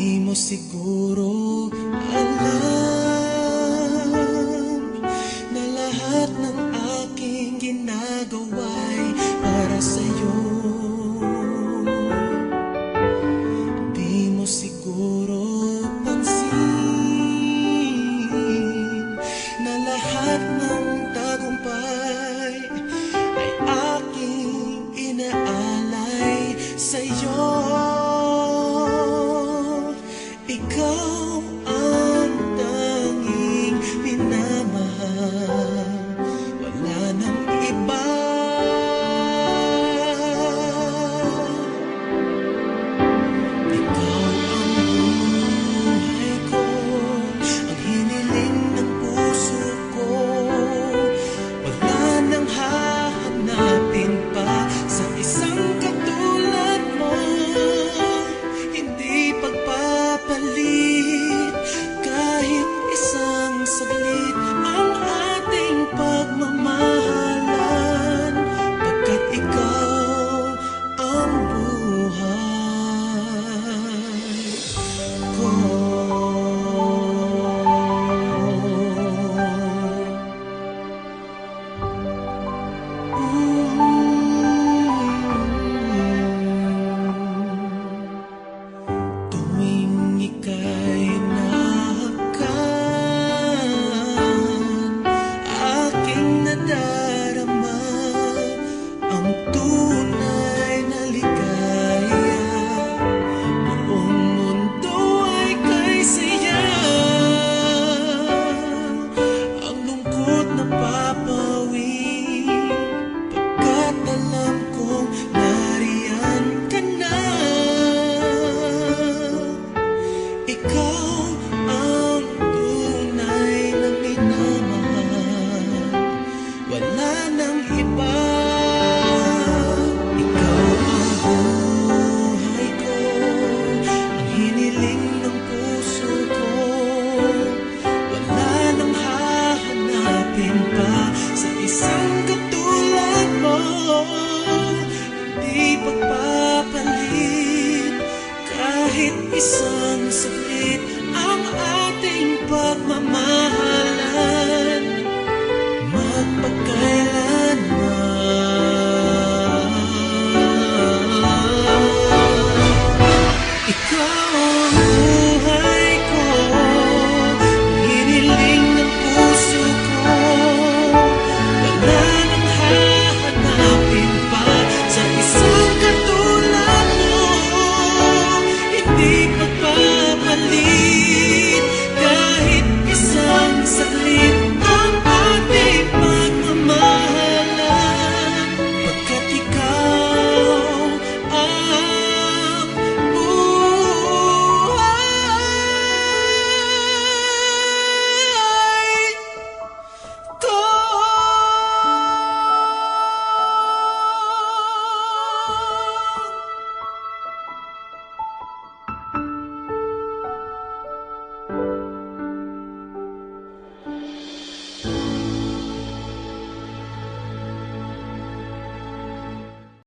Di mo siguro alam na lahat ng aking ginagawa'y para sa'yo. Di mo siguro pansin na lahat ng tagumpay ay aking inaalay sa'yo. Ikaw ang tanging minamahal, wala nang iba. Ikaw ang buhay ko, ang hiniling ng puso ko. Wala nang hahanapin pa sa isang katulad mo. Hindi pagpapalit kahit isang saglit ang ating pagmamahalan, pagkat ikaw ang buhay ko. Tuwing ika'y nahakan, aking nadarama ang tunay na ligaya. Buong mundo ay kay saya, ang lungkot na papawi, pagkat alam kong nariyan ka na. Ikaw ang tunay na minamahal, wala nang iba. Ikaw ang buhay ko, ang hiniling ng puso ko. Wala nang hahanapin pa sa isang katulad mo. Hindi pagpapalit kahit isang saglit ang ating pagmamahalan, magpagkailanman. Ikaw